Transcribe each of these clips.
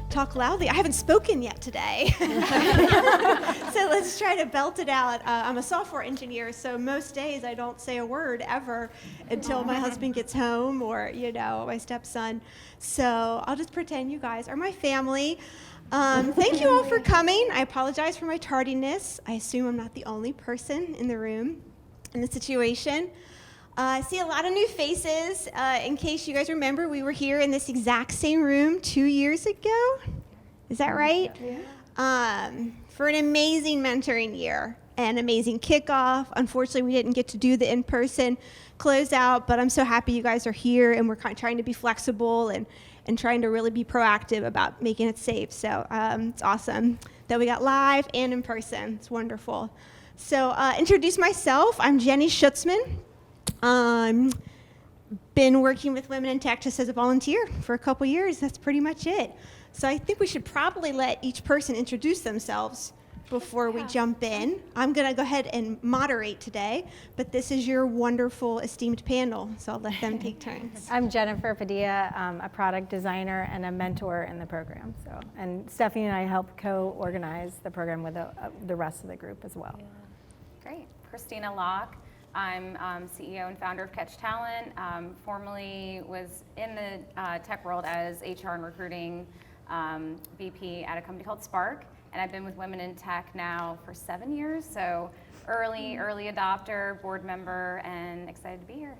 talk loudly. I haven't spoken yet today. So let's try to belt it out. I'm a software engineer, so most days I don't say a word ever until my husband gets home or, my stepson. So I'll just pretend you guys are my family. Thank you all for coming. I apologize for my tardiness. I assume I'm not the only person in the room in the situation. I see a lot of new faces. In case you guys remember, we were here in this exact same room 2 years ago. Is that right? Yeah. For an amazing mentoring year, an amazing kickoff. Unfortunately, we didn't get to do the in-person closeout, but I'm so happy you guys are here, and we're trying to be flexible and trying to really be proactive about making it safe. So it's awesome that we got live and in person. It's wonderful. So introduce myself. I'm Jenny Shutzman. Been working with Women in Tech just as a volunteer for a couple years. That's pretty much it. So I think we should probably let each person introduce themselves before we jump in. I'm going to go ahead and moderate today, but this is your wonderful, esteemed panel, so I'll let them take turns. I'm Jenifer Padilla, a product designer and a mentor in the program. And Stephanie and I help co-organize the program with the rest of the group as well. Yeah. Great. Christina Lock. I'm CEO and founder of Catch Talent. Formerly was in the tech world as HR and recruiting VP at a company called Spark. And I've been with Women in Tech now for 7 years, so early adopter, board member, and excited to be here.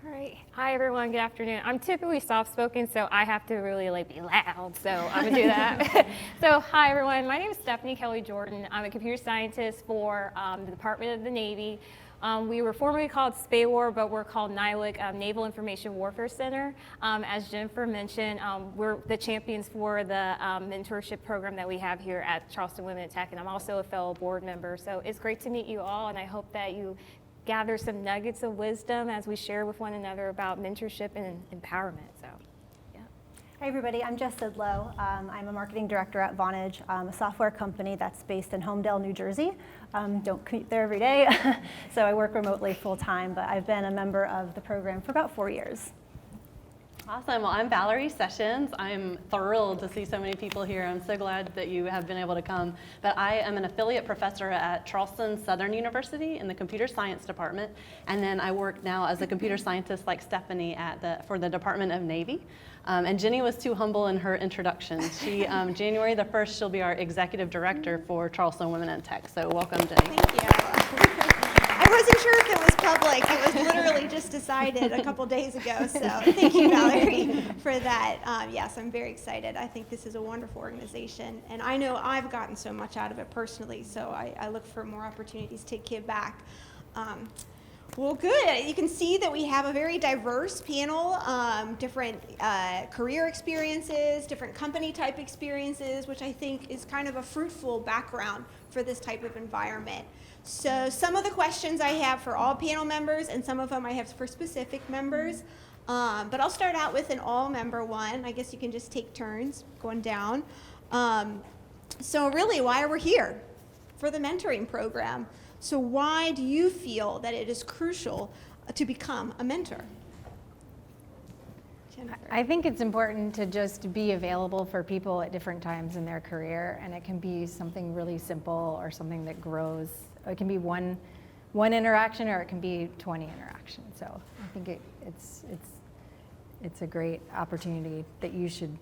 All right. Hi, everyone. Good afternoon. I'm typically soft-spoken, so I have to really be loud, so I'm going to do that. So, hi, everyone. My name is Stephanie Kelly-Jordan. I'm a computer scientist for the Department of the Navy. We were formerly called SPAWAR, but we're called NIWC, Naval Information Warfare Center. As Jenifer mentioned, we're the champions for the mentorship program that we have here at Charleston Women in Tech, and I'm also a fellow board member. So it's great to meet you all, and I hope that you gather some nuggets of wisdom as we share with one another about mentorship and empowerment. So, yeah. Hi, everybody. I'm Jess Sidlowe. I'm a marketing director at Vonage, a software company that's based in Homedale, New Jersey. Don't commute there every day, so I work remotely full-time, but I've been a member of the program for about 4 years. Awesome. Well, I'm Valerie Sessions. I'm thrilled to see so many people here. I'm so glad that you have been able to come. But I am an affiliate professor at Charleston Southern University in the computer science department, and then I work now as a computer scientist like Stephanie for the Department of Navy. And Jenny was too humble in her introduction. She, January the 1st, she'll be our executive director for Charleston Women in Tech. So welcome, Jenny. Thank you. I wasn't sure if it was public. It was literally just decided a couple days ago. So thank you, Valerie, for that. Yes, I'm very excited. I think this is a wonderful organization. And I know I've gotten so much out of it personally. So I look for more opportunities to give back. Well, good. You can see that we have a very diverse panel, different career experiences, different company type experiences, which I think is kind of a fruitful background for this type of environment. So some of the questions I have for all panel members, and some of them I have for specific members. But I'll start out with an all-member one. I guess you can just take turns going down. So really, why are we here? For the mentoring program. So why do you feel that it is crucial to become a mentor? Jenifer. I think it's important to just be available for people at different times in their career, and it can be something really simple or something that grows. It can be one interaction, or it can be 20 interactions. So I think it's a great opportunity that you should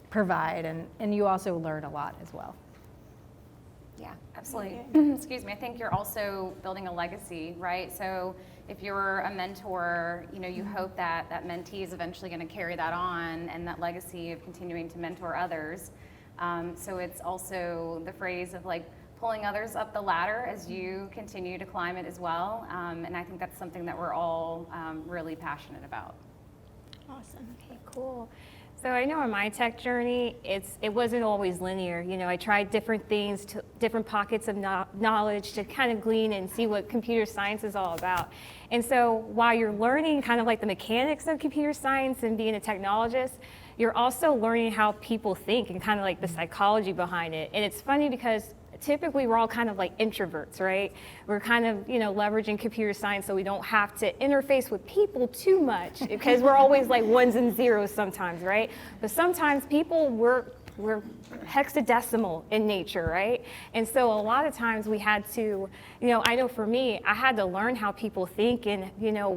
provide, and you also learn a lot as well. Yeah, absolutely. Excuse me. I think you're also building a legacy, right? So if you're a mentor, you hope that mentee is eventually going to carry that on, and that legacy of continuing to mentor others. So it's also the phrase of pulling others up the ladder as you continue to climb it as well. And I think that's something that we're all really passionate about. Awesome. Okay, cool. So I know on my tech journey, it wasn't always linear. I tried different things, different pockets of knowledge to kind of glean and see what computer science is all about. And so while you're learning kind of the mechanics of computer science and being a technologist, you're also learning how people think and kind of the psychology behind it. And it's funny because typically we're all kind of introverts, right? We're kind of, leveraging computer science so we don't have to interface with people too much, because we're always ones and zeros sometimes, right? But sometimes people, we're we're hexadecimal in nature, right? And so a lot of times we had to, I know for me, I had to learn how people think and,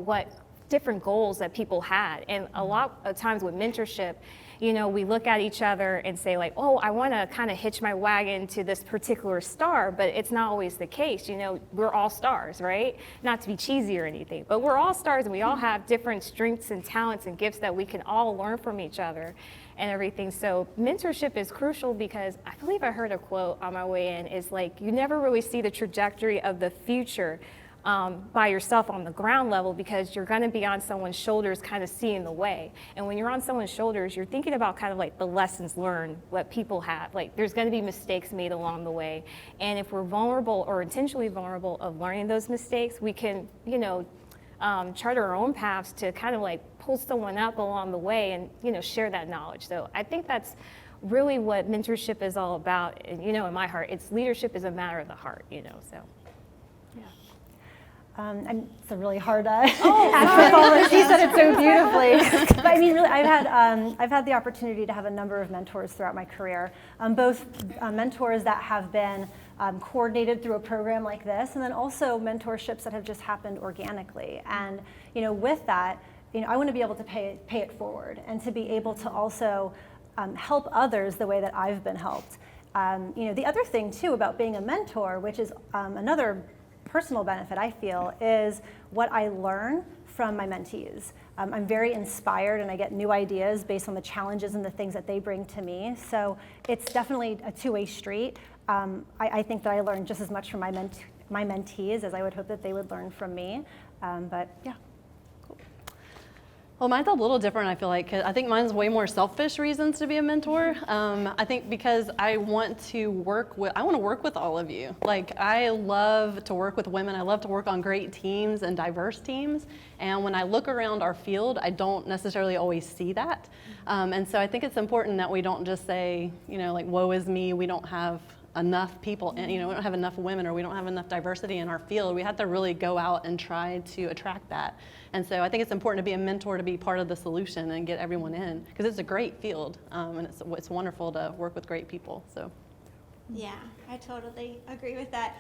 what different goals that people had. And a lot of times with mentorship, we look at each other and say like, oh, I want to kind of hitch my wagon to this particular star, but it's not always the case. We're all stars, right? Not to be cheesy or anything, but we're all stars and we all have different strengths and talents and gifts that we can all learn from each other and everything. So mentorship is crucial because I believe I heard a quote on my way in is like, you never really see the trajectory of the future by yourself on the ground level because you're going to be on someone's shoulders kind of seeing the way. And when you're on someone's shoulders, you're thinking about kind of like the lessons learned, what people have. Like there's going to be mistakes made along the way. And if we're vulnerable or intentionally vulnerable of learning those mistakes, we can, chart our own paths to kind of like pull someone up along the way and, share that knowledge. So I think that's really what mentorship is all about. And, in my heart, leadership is a matter of the heart, so. It's a really hard act to follow. She said it so beautifully. But I mean, really, I've had the opportunity to have a number of mentors throughout my career, both mentors that have been coordinated through a program like this, and then also mentorships that have just happened organically. And with that, I want to be able to pay it forward and to be able to also help others the way that I've been helped. The other thing too about being a mentor, which is another personal benefit I feel, is what I learn from my mentees. I'm very inspired and I get new ideas based on the challenges and the things that they bring to me. So it's definitely a two-way street. I think that I learn just as much from my mentees as I would hope that they would learn from me. But yeah. Well, mine's a little different, I feel like. I think mine's way more selfish reasons to be a mentor. I think because I want to work with all of you. Like, I love to work with women. I love to work on great teams and diverse teams. And when I look around our field, I don't necessarily always see that. And so I think it's important that we don't just say, like, woe is me, we don't have enough people, and we don't have enough women, or we don't have enough diversity in our field. We have to really go out and try to attract that. And so I think it's important to be a mentor, to be part of the solution and get everyone in, because it's a great field, and it's wonderful to work with great people. So. Yeah, I totally agree with that.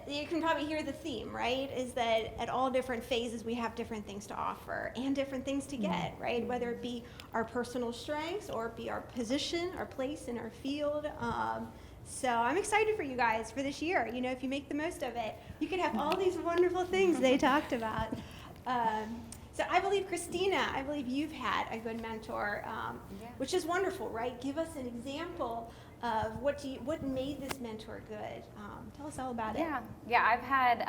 You can probably hear the theme, right? Is that at all different phases we have different things to offer and different things to get, right? Whether it be our personal strengths or it be our position, our place in our field. So I'm excited for you guys for this year. If you make the most of it, you can have all these wonderful things they talked about. So I believe, Christina, you've had a good mentor, which is wonderful, right? Give us an example of what made this mentor good. Tell us all about it. Yeah, I've had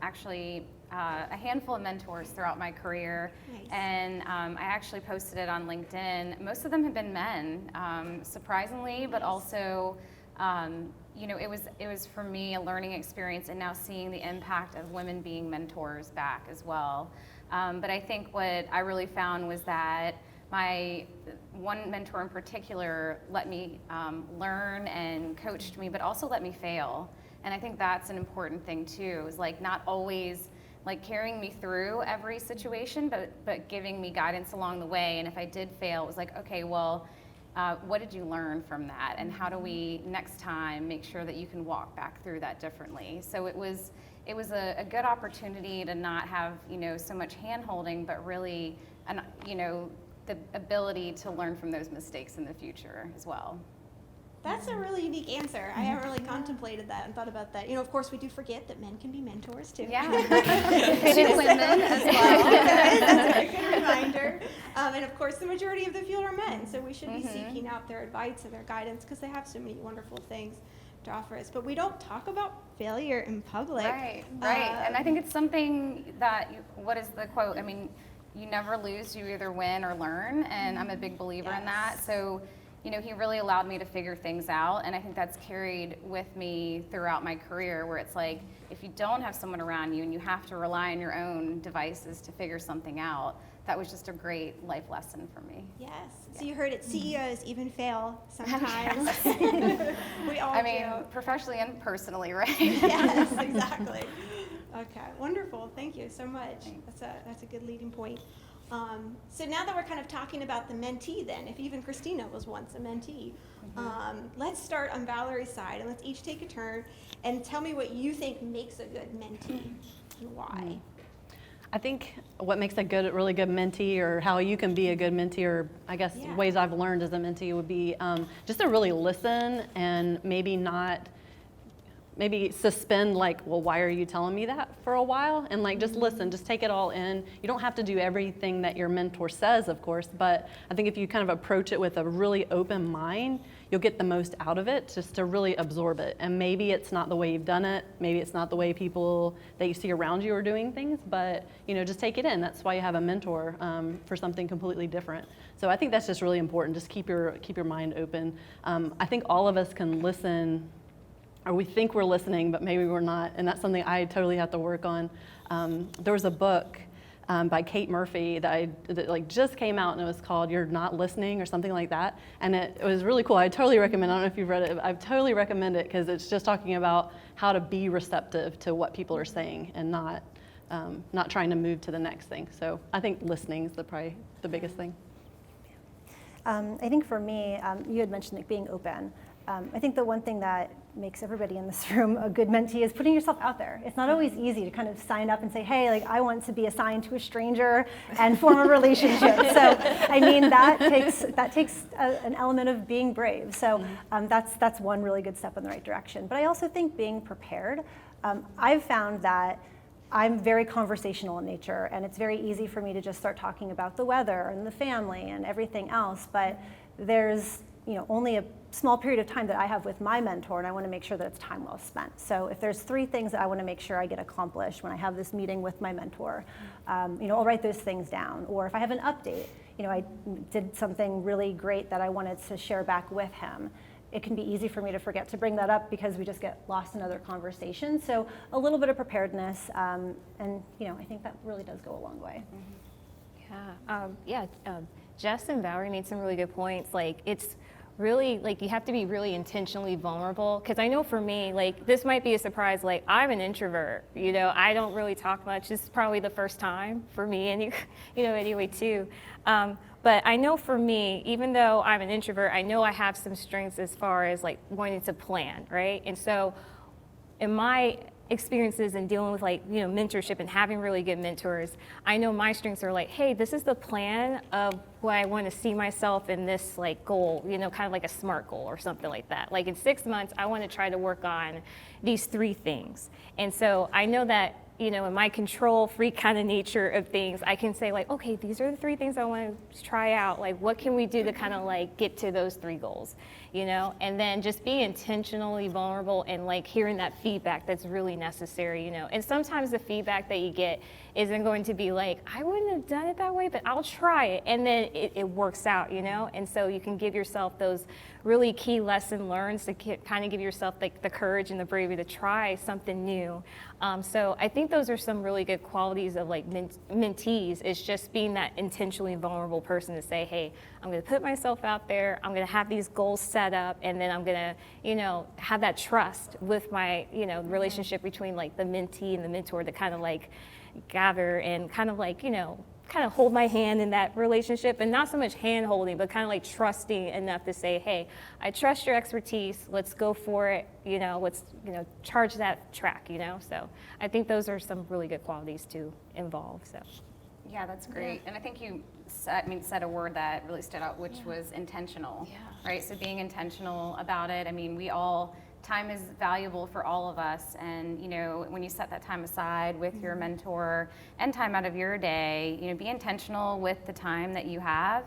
actually a handful of mentors throughout my career. Nice. And I actually posted it on LinkedIn. Most of them have been men, surprisingly, but also it was for me a learning experience, and now seeing the impact of women being mentors back as well. But I think what I really found was that my one mentor in particular let me learn and coached me, but also let me fail. And I think that's an important thing too, is like not always like carrying me through every situation, but giving me guidance along the way. And if I did fail, it was like, okay, well, what did you learn from that? And how do we next time make sure that you can walk back through that differently? So it was a good opportunity to not have, so much hand-holding, but really, the ability to learn from those mistakes in the future as well. That's a really unique answer. I haven't really contemplated that and thought about that. Of course, we do forget that men can be mentors too. Yeah. Women as well. That's a good reminder. And of course, the majority of the field are men, so we should be seeking out their advice and their guidance, because they have so many wonderful things to offer us. But we don't talk about failure in public. Right. And I think it's something that, what is the quote? I mean, you never lose, you either win or learn, and I'm a big believer in that. So, he really allowed me to figure things out, and I think that's carried with me throughout my career, where it's like, if you don't have someone around you and you have to rely on your own devices to figure something out, that was just a great life lesson for me. Yes. So you heard it, CEOs even fail sometimes. We all do. Professionally and personally, right? Yes, exactly. Okay, wonderful. Thank you so much. That's a good leading point. So now that we're kind of talking about the mentee then, if even Christina was once a mentee, let's start on Valerie's side, and let's each take a turn and tell me what you think makes a good mentee and why. I think what makes a really good mentee, or how you can be a good mentee, or I guess ways I've learned as a mentee would be just to really listen and maybe suspend, like, well, why are you telling me that, for a while, and like just listen, just take it all in. You don't have to do everything that your mentor says, of course, but I think if you kind of approach it with a really open mind, you'll get the most out of it, just to really absorb it. And maybe it's not the way you've done it, maybe it's not the way people that you see around you are doing things, but just take it in. That's why you have a mentor, for something completely different. So I think that's just really important. Just keep your mind open. I think all of us can listen, or we think we're listening, but maybe we're not, and that's something I totally have to work on. There was a book by Kate Murphy that just came out, and it was called "You're Not Listening" or something like that, and it was really cool. I totally recommend it. I don't know if you've read it, but I totally recommend it, because it's just talking about how to be receptive to what people are saying and not trying to move to the next thing. So I think listening is probably the biggest thing. I think for me, you had mentioned being open. I think the one thing that makes everybody in this room a good mentee is putting yourself out there. It's not always easy to kind of sign up and say, hey, I want to be assigned to a stranger and form a relationship. So, I mean, that takes an element of being brave. So that's one really good step in the right direction. But I also think being prepared. I've found that I'm very conversational in nature, and it's very easy for me to just start talking about the weather and the family and everything else, but there's only a small period of time that I have with my mentor, and I want to make sure that it's time well spent. So if there's 3 things that I want to make sure I get accomplished when I have this meeting with my mentor, I'll write those things down. Or if I have an update, I did something really great that I wanted to share back with him. It can be easy for me to forget to bring that up because we just get lost in other conversations. So a little bit of preparedness, and I think that really does go a long way. Jess and Valerie made some really good points. It's really, you have to be really intentionally vulnerable. Because I know for me, this might be a surprise. I'm an introvert. I don't really talk much. This is probably the first time for me, and anyway too. But I know for me, even though I'm an introvert, I know I have some strengths as far as wanting to plan, right? And so, in my experiences in dealing with mentorship and having really good mentors, I know my strengths are hey, this is the plan of what I want to see myself in this goal, kind of like a SMART goal or something like that. In 6 months, I want to try to work on these 3 things. And so I know that, in my control freak kind of nature of things, I can say okay, these are the 3 things I want to try out. What can we do to kind of get to those 3 goals, and then just being intentionally vulnerable and hearing that feedback that's really necessary, and sometimes the feedback that you get isn't going to be I wouldn't have done it that way, but I'll try it, and then it works out, and so you can give yourself those really key lesson learned to kind of give yourself the courage and the bravery to try something new. So I think those are some really good qualities of mentees, is just being that intentionally vulnerable person to say, hey, I'm going to put myself out there, I'm going to have these goals set up, and then I'm going to, have that trust with my, relationship between the mentee and the mentor to kind of gather and kind of kind of hold my hand in that relationship, and not so much hand holding, but kind of trusting enough to say, hey, I trust your expertise, let's go for it, let's, charge that track, So I think those are some really good qualities to involve, so. Yeah, that's great. And I think you said a word that really stood out, which was intentional, right? So being intentional about it. I mean, time is valuable for all of us, and when you set that time aside with your mentor and time out of your day, be intentional with the time that you have.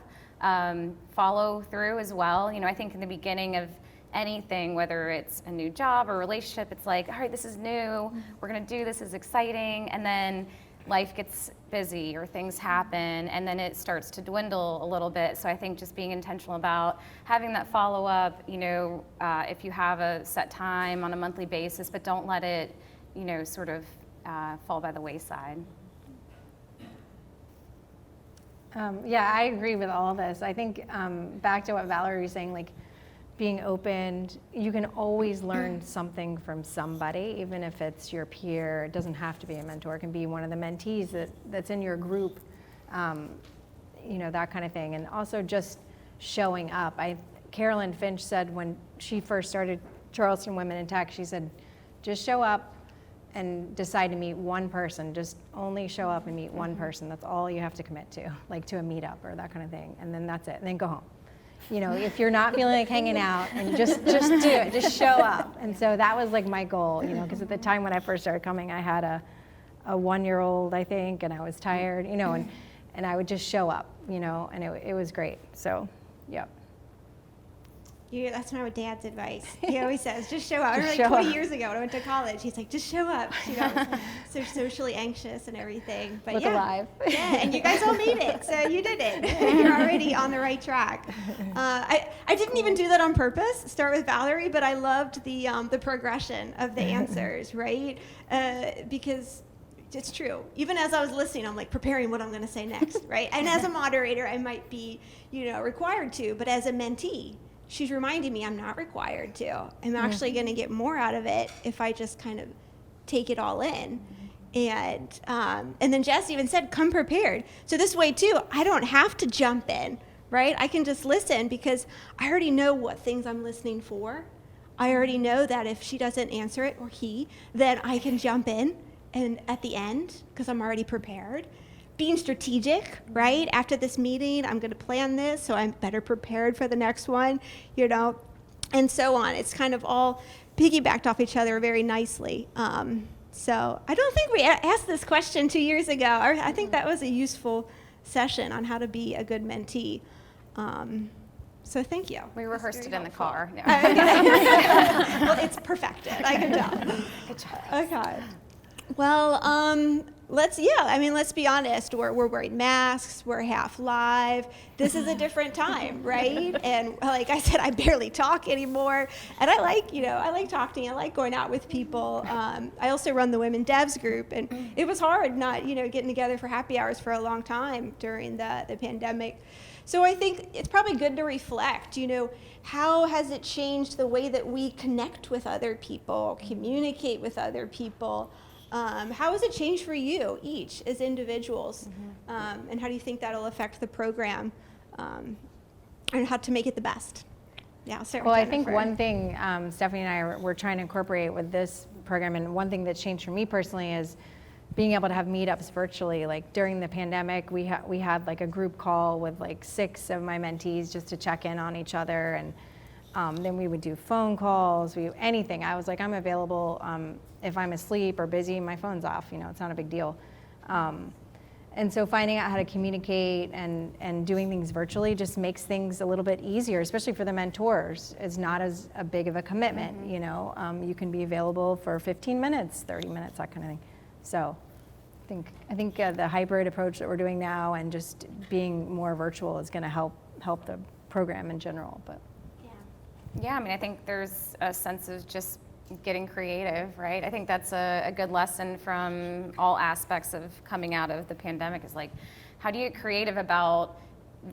Follow through as well. I think in the beginning of anything, whether it's a new job or relationship, it's all right, this is new, we're gonna do this, is exciting, and then life gets busy or things happen, and then it starts to dwindle a little bit. So I think just being intentional about having that follow-up, if you have a set time on a monthly basis, but don't let it, sort of fall by the wayside. I agree with all of this. I think back to what Valerie was saying, being open, you can always learn something from somebody, even if it's your peer. It doesn't have to be a mentor. It can be one of the mentees that's in your group. that kind of thing. And also just showing up. Carolyn Finch said when she first started Charleston Women in Tech, she said, just show up and decide to meet one person. Just only show up and meet one person. That's all you have to commit to, like to a meetup or that kind of thing. And then that's it. And then go home. If you're not feeling like hanging out, and just do it. Just show up. And so that was like my goal, because at the time when I first started coming, I had a 1-year-old, I think, and I was tired, and I would just show up, and it was great. So, yeah. That's my dad's advice. He always says, just show up. I remember Show 20 up. years ago when I went to college, he's like, just show up. So socially anxious and everything. But Look alive. Yeah, and you guys all made it, so you did it. You're already on the right track. I didn't even do that on purpose, start with Valerie, but I loved the progression of the answers, right? Because it's true. Even as I was listening, I'm like preparing what I'm going to say next, right? And as a moderator, I might be, required to, but as a mentee, she's reminding me I'm not required to. I'm actually going to get more out of it if I just kind of take it all in. And then Jess even said, come prepared. So this way too, I don't have to jump in, right? I can just listen because I already know what things I'm listening for. I already know that if she doesn't answer it, or he, then I can jump in and at the end because I'm already prepared. Being strategic, right? After this meeting, I'm going to plan this so I'm better prepared for the next one, and so on. It's kind of all piggybacked off each other very nicely. So I don't think we asked this question 2 years ago. I think that was a useful session on how to be a good mentee. So thank you. We rehearsed it in the car. No. Well, it's perfected. I can tell. Good job. Okay. Well, let's be honest. We're wearing masks. We're half live. This is a different time, right? And like I said, I barely talk anymore. And I like talking. I like going out with people. I also run the Women Devs group, and it was hard not, getting together for happy hours for a long time during the pandemic. So I think it's probably good to reflect, how has it changed the way that we connect with other people, communicate with other people? How has it changed for you each as individuals? And how do you think that'll affect the program and how to make it the best? Yeah, I'll start with Well, I think Jenifer. one thing Stephanie and I were trying to incorporate with this program, and one thing that changed for me personally is being able to have meetups virtually. Like during the pandemic, we had like a group call with like 6 of my mentees just to check in on each other, and then we would do phone calls, anything. I was like, I'm available. If I'm asleep or busy, my phone's off, it's not a big deal. And so finding out how to communicate and doing things virtually just makes things a little bit easier, especially for the mentors. It's not as a big of a commitment, you can be available for 15 minutes, 30 minutes, that kind of thing. So I think the hybrid approach that we're doing now and just being more virtual is going to help the program in general. But Yeah, I think there's a sense of just getting creative, right? I think that's a good lesson from all aspects of coming out of the pandemic is like, how do you get creative about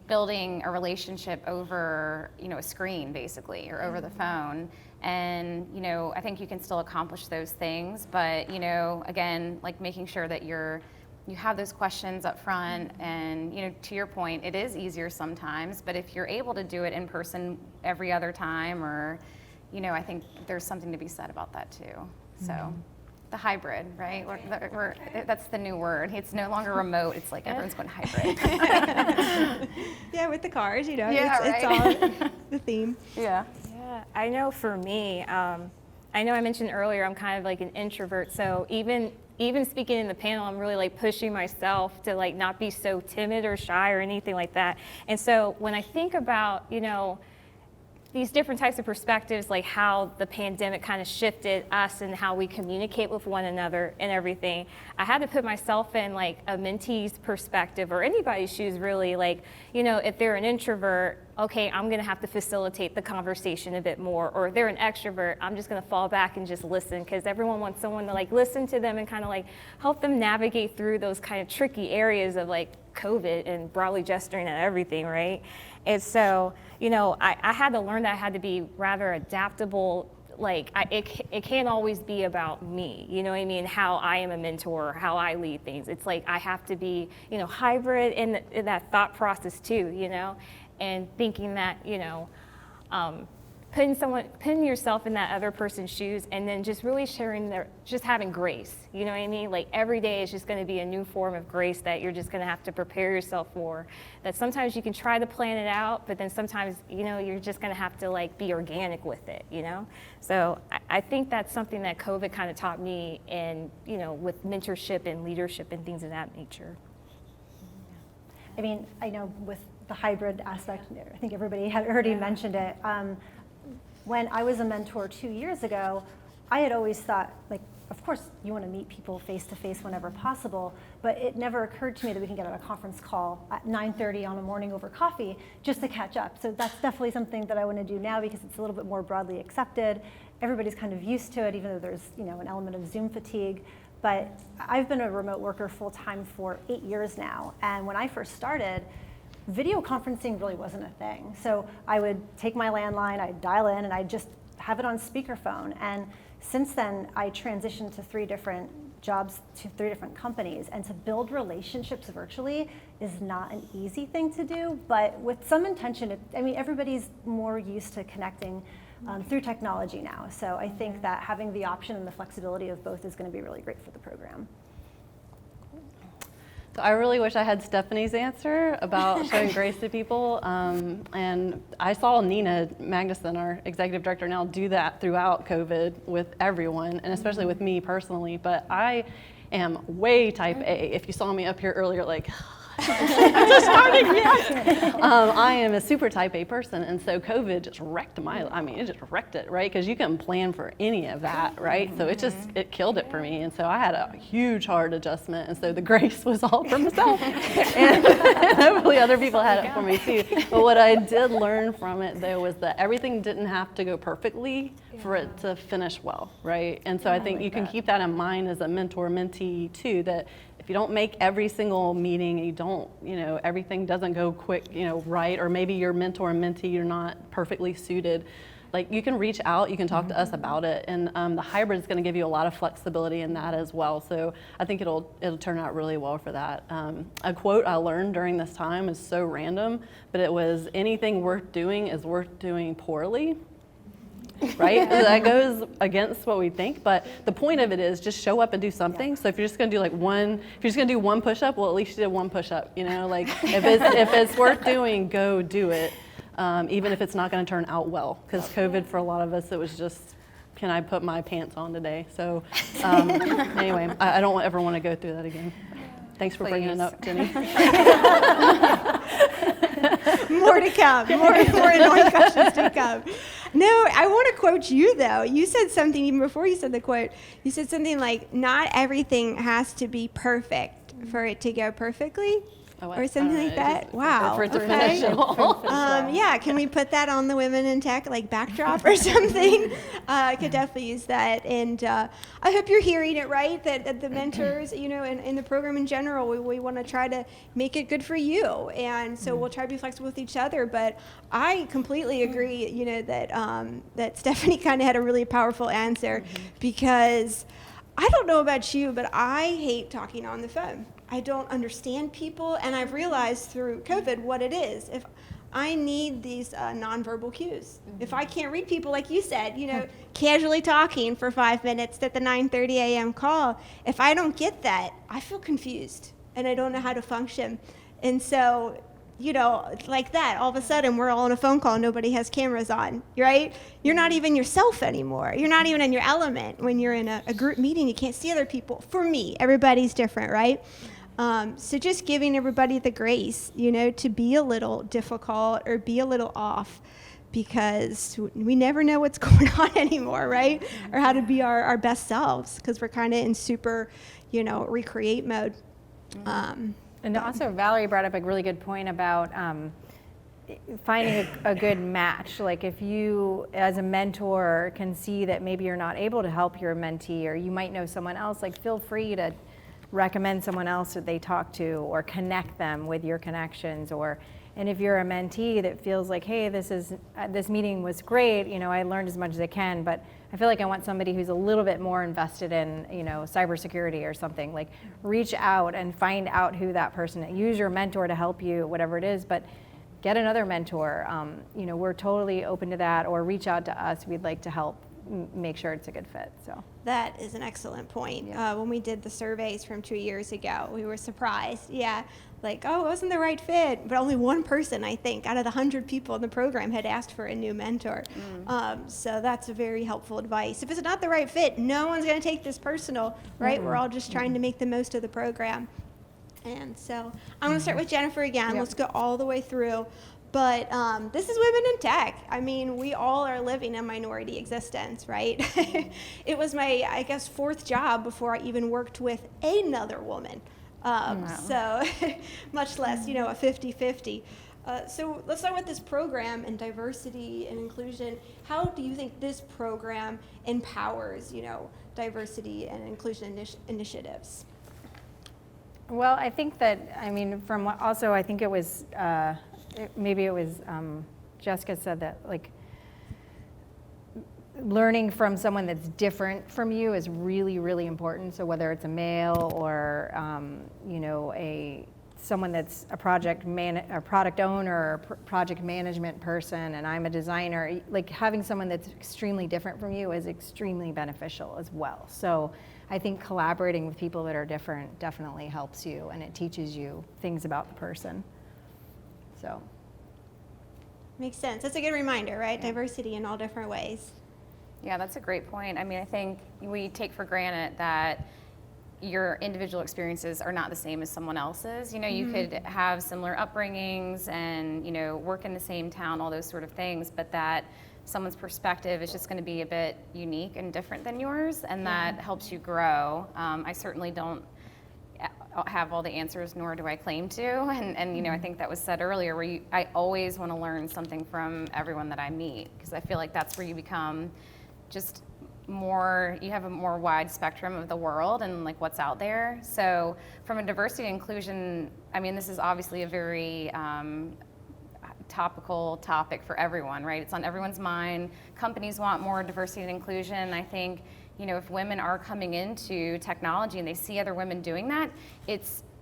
building a relationship over, a screen basically, or over the phone? And, I think you can still accomplish those things, but, again, like making sure that you have those questions up front, and, to your point, it is easier sometimes, but if you're able to do it in person every other time, or, I think there's something to be said about that too. So the hybrid, right? That's the new word. It's no longer remote. It's like everyone's going hybrid. Yeah, with the cars, Yeah, it's all the theme. Yeah. Yeah, I know for me, I know I mentioned earlier I'm kind of like an introvert, so even speaking in the panel, I'm really like pushing myself to like not be so timid or shy or anything like that. And so when I think about, these different types of perspectives, like how the pandemic kind of shifted us and how we communicate with one another and everything, I had to put myself in like a mentee's perspective, or anybody's shoes really, like, if they're an introvert, okay, I'm gonna have to facilitate the conversation a bit more, or if they're an extrovert, I'm just gonna fall back and just listen, because everyone wants someone to like listen to them and kind of like help them navigate through those kind of tricky areas of like COVID and broadly gesturing at everything, right? And so, I had to learn that I had to be rather adaptable like it can't always be about me, you know what I mean? How I am a mentor, how I lead things. It's like I have to be, you know, hybrid in that thought process too, you know, and thinking that, you know, putting yourself in that other person's shoes, and then just really just having grace, you know what I mean? Like every day is just going to be a new form of grace that you're just going to have to prepare yourself for. That sometimes you can try to plan it out, but then sometimes, you know, you're just going to have to like be organic with it, you know? So I think that's something that COVID kind of taught me, and, you know, with mentorship and leadership and things of that nature. I mean, I know with the hybrid aspect, I think everybody had already mentioned it. When I was a mentor 2 years ago, I had always thought, like, of course you want to meet people face to face whenever possible, but it never occurred to me that we can get on a conference call at 9:30 on a morning over coffee just to catch up. So that's definitely something that I want to do now, because it's a little bit more broadly accepted. Everybody's kind of used to it, even though there's, you know, an element of Zoom fatigue. But I've been a remote worker full time for 8 years now, and when I first started, video conferencing really wasn't a thing. So I would take my landline, I'd dial in, and I'd just have it on speakerphone. And since then, I transitioned to 3 different jobs, to 3 different companies. And to build relationships virtually is not an easy thing to do, but with some intention, I mean, everybody's more used to connecting through technology now. So I think that having the option and the flexibility of both is going to be really great for the program. So I really wish I had Stephanie's answer about showing grace to people. And I saw Nina Magnuson, our executive director now, do that throughout COVID with everyone, and especially with me personally. But I am way type A. If you saw me up here earlier, like, I'm just starting yet. I am a super type A person, and so COVID just wrecked it just wrecked it, right? Because you couldn't plan for any of that, right? So it killed it for me, and so I had a huge hard adjustment, and so the grace was all for myself, and hopefully other people had it for me too. But what I did learn from it, though, was that everything didn't have to go perfectly for it to finish well, right? And so I think you can keep that in mind as a mentor-mentee too, that if you don't make every single meeting, you don't, you know, everything doesn't go quick, you know, right, or maybe your mentor and mentee, you're not perfectly suited, like you can reach out, you can talk to us about it, and the hybrid is going to give you a lot of flexibility in that as well. So I think it'll turn out really well for that. A quote I learned during this time is so random, but it was, anything worth doing is worth doing poorly. Right? That goes against what we think, but the point of it is just show up and do something. So if you're just gonna do one push-up, well, at least you did one push-up, you know, like if it's worth doing, go do it, even if it's not gonna turn out well, because COVID for a lot of us, it was just, can I put my pants on today? So anyway, I don't ever want to go through that again. Thanks for bringing it up, Jenny. More to come. More annoying questions to come. No, I want to quote you, though. You said something, even before you said the quote, you said something like, not everything has to be perfect for it to go perfectly. Or something like that. Wow. For it to finish it all. Yeah, can we put that on the Women in Tech like backdrop or something? I could definitely use that. And I hope you're hearing it right, that the mentors, you know, and the program in general, we want to try to make it good for you. And so we'll try to be flexible with each other. But I completely agree, you know, that Stephanie kind of had a really powerful answer, because I don't know about you, but I hate talking on the phone. I don't understand people, and I've realized through COVID what it is. If I need these nonverbal cues. If I can't read people, like you said, you know, casually talking for 5 minutes at the 9:30 a.m. call, if I don't get that, I feel confused, and I don't know how to function. And so, you know, like that, all of a sudden we're all on a phone call, nobody has cameras on, right? You're not even yourself anymore. You're not even in your element. When you're in a group meeting, you can't see other people. For me, everybody's different, right? So just giving everybody the grace, you know, to be a little difficult or be a little off, because we never know what's going on anymore, right? Or how to be our best selves, because we're kind of in super, you know, recreate mode. And also Valerie brought up a really good point about finding a good match. Like if you, as a mentor, can see that maybe you're not able to help your mentee, or you might know someone else, like feel free to recommend someone else that they talk to, or connect them with your connections, or And if you're a mentee that feels like, hey, this meeting was great, I learned as much as I can, but I feel like I want somebody who's a little bit more invested in, cybersecurity or something. Like, reach out and find out who that person is. Use your mentor to help you, whatever it is, but get another mentor. We're totally open to that, or reach out to us. We'd like to help make sure it's a good fit. So that is an excellent point. Yeah. When we did the surveys from 2 years ago, we were surprised. Yeah, like, oh, it wasn't the right fit, but only one person, I think, out of the 100 people in the program had asked for a new mentor. So that's a very helpful advice. If it's not the right fit, no one's going to take this personal, right? We're all just trying to make the most of the program. And so I'm going to start with Jenifer again. Yep. Let's go all the way through. But this is Women in Tech. I mean, we all are living a minority existence, right? It was my, I guess, fourth job before I even worked with another woman. So much less, a 50-50. So let's start with this program and diversity and inclusion. How do you think this program empowers, diversity and inclusion initiatives? Well, I think that, from what also, I think it was, maybe it was Jessica said that, like, learning from someone that's different from you is really, really important. So whether it's a male or, someone that's a product owner or project management person, and I'm a designer, like, having someone that's extremely different from you is extremely beneficial as well. So I think collaborating with people that are different definitely helps you, and it teaches you things about the person. So. Makes sense. That's a good reminder, right? Diversity in all different ways. Yeah, that's a great point. I think we take for granted that your individual experiences are not the same as someone else's. You could have similar upbringings and, work in the same town, all those sort of things, but that someone's perspective is just going to be a bit unique and different than yours, and that helps you grow. I certainly don't have all the answers, nor do I claim to. And I think that was said earlier, where I always want to learn something from everyone that I meet, because I feel like that's where you become just more, you have a more wide spectrum of the world and like what's out there. So from a diversity and inclusion, this is obviously a very topical topic for everyone, right? It's on everyone's mind. Companies want more diversity and inclusion. I think, if women are coming into technology and they see other women doing that,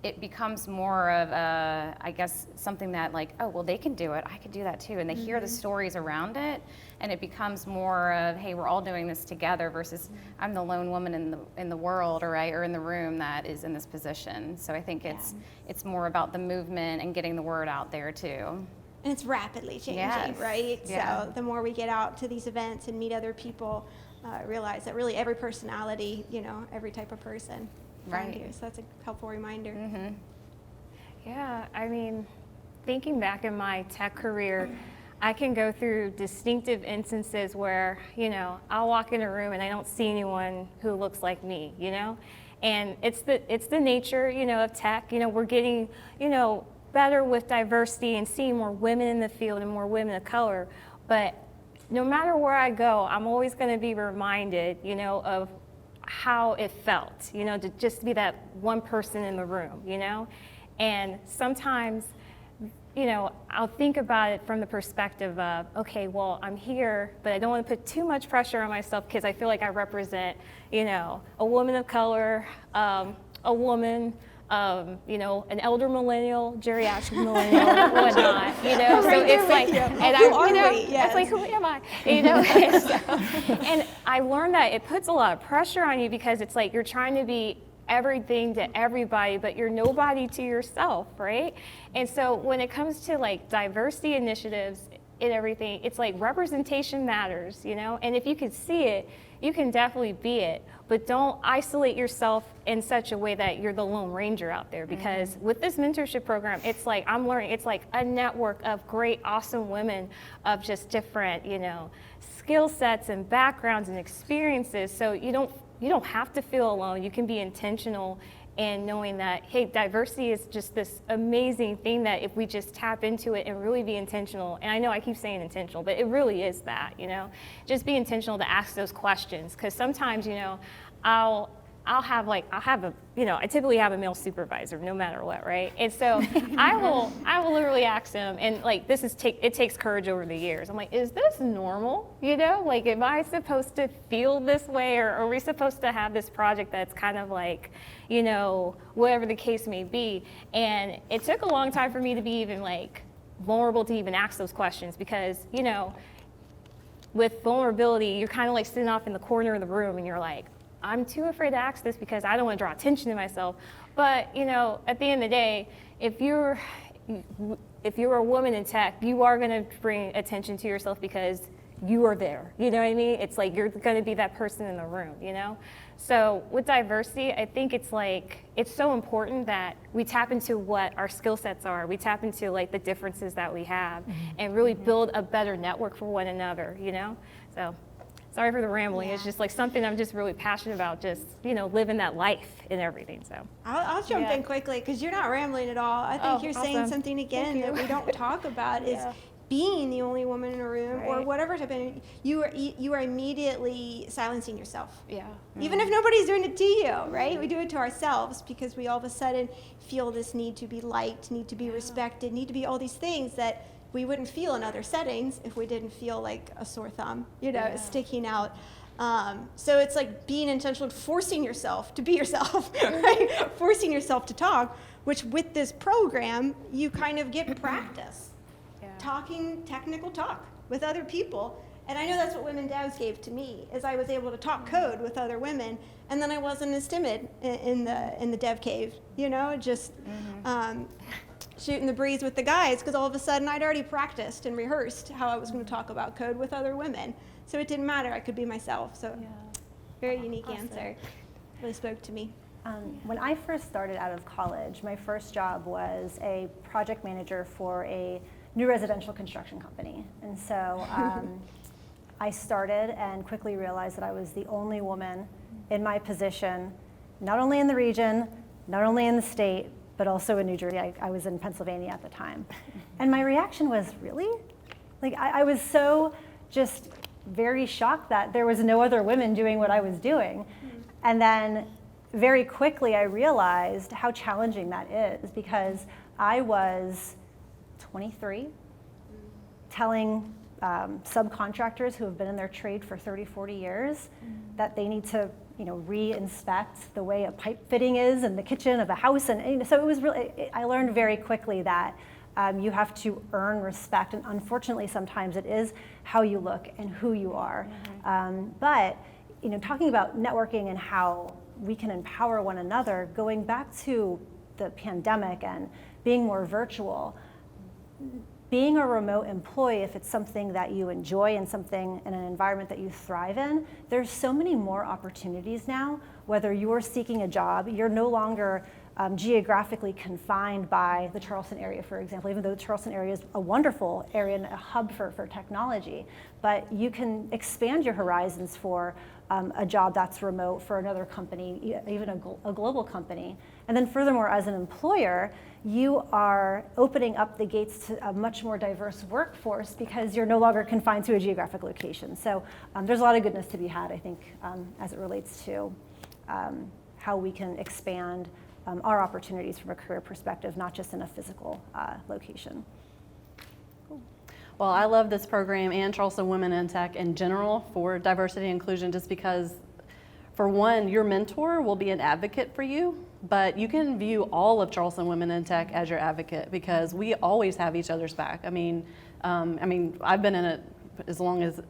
it becomes more of a, I guess, something that, like, oh, well, they can do it, I could do that too. And they hear the stories around it, and it becomes more of, hey, we're all doing this together, versus I'm the lone woman in the world, or in the room that is in this position. So I think it's more about the movement and getting the word out there too. And it's rapidly changing, right? Yeah. So the more we get out to these events and meet other people, realize that really every personality, every type of person. Right. Here. So that's a helpful reminder. Yeah, thinking back in my tech career, I can go through distinctive instances where, I'll walk in a room and I don't see anyone who looks like me, And it's the nature, of tech. We're getting, better with diversity and seeing more women in the field and more women of color. But no matter where I go, I'm always going to be reminded, of how it felt, to just be that one person in the room, And sometimes, I'll think about it from the perspective of, okay, well, I'm here, but I don't want to put too much pressure on myself, because I feel like I represent, a woman of color, a woman, an elder millennial, geriatric millennial, whatnot, So it's like, and it's like, who am I? And I learned that it puts a lot of pressure on you, because it's like you're trying to be everything to everybody, but you're nobody to yourself, right? And so when it comes to like diversity initiatives and everything, it's like representation matters, And if you can see it, you can definitely be it, but don't isolate yourself in such a way that you're the Lone Ranger out there, because with this mentorship program, it's like I'm learning, it's like a network of great, awesome women of just different, skill sets and backgrounds and experiences. So you don't have to feel alone. You can be intentional and knowing that, hey, diversity is just this amazing thing that if we just tap into it and really be intentional, and I know I keep saying intentional, but it really is that, just be intentional to ask those questions, because sometimes, I'll have a, I typically have a male supervisor no matter what, right? And so I will literally ask them, and like it takes courage over the years. I'm like, is this normal? Like, am I supposed to feel this way, or are we supposed to have this project that's kind of like, whatever the case may be? And it took a long time for me to be even like vulnerable to even ask those questions, because, with vulnerability, you're kind of like sitting off in the corner of the room and you're like, I'm too afraid to ask this because I don't want to draw attention to myself. But, at the end of the day, if you're a woman in tech, you are going to bring attention to yourself because you are there. You know what I mean? It's like you're going to be that person in the room, So with diversity, I think it's so important that we tap into what our skill sets are. We tap into like the differences that we have and really build a better network for one another, So sorry for the rambling. Yeah. It's just like something I'm just really passionate about, just, living that life and everything. So I'll jump in quickly because you're not rambling at all. I think you're saying something again that we don't talk about is being the only woman in a room, or whatever type of, you are immediately silencing yourself. Yeah. Even if nobody's doing it to you, right? We do it to ourselves because we all of a sudden feel this need to be liked, need to be respected, need to be all these things that we wouldn't feel in other settings if we didn't feel like a sore thumb, sticking out. So it's like being intentional, forcing yourself to be yourself, right? Forcing yourself to talk, which with this program, you kind of get practice. Talking technical talk with other people. And I know that's what Women Devs gave to me, is I was able to talk code with other women, and then I wasn't as timid in the dev cave, just shooting the breeze with the guys, because all of a sudden I'd already practiced and rehearsed how I was going to talk about code with other women. So it didn't matter, I could be myself. So very unique answer. Really spoke to me. When I first started out of college, my first job was a project manager for a new residential construction company. And so I started and quickly realized that I was the only woman in my position, not only in the region, not only in the state, but also in New Jersey. I was in Pennsylvania at the time. And my reaction was, really? Like, I was so just very shocked that there was no other women doing what I was doing. And then very quickly I realized how challenging that is, because I was 23, telling subcontractors who have been in their trade for 30, 40 years that they need to, re-inspect the way a pipe fitting is in the kitchen of a house. And so it was really, I learned very quickly that you have to earn respect. And unfortunately, sometimes it is how you look and who you are. But, talking about networking and how we can empower one another, going back to the pandemic and being more virtual, being a remote employee, if it's something that you enjoy and something in an environment that you thrive in, there's so many more opportunities now. Whether you're seeking a job, you're no longer geographically confined by the Charleston area, for example, even though the Charleston area is a wonderful area and a hub for technology. But you can expand your horizons for a job that's remote for another company, even a global company. And then furthermore, as an employer, you are opening up the gates to a much more diverse workforce because you're no longer confined to a geographic location. So there's a lot of goodness to be had, I think, as it relates to how we can expand our opportunities from a career perspective, not just in a physical location. Well, I love this program and Charleston Women in Tech in general for diversity and inclusion, just because, for one, your mentor will be an advocate for you, but you can view all of Charleston Women in Tech as your advocate, because we always have each other's back. I've been in it as long as,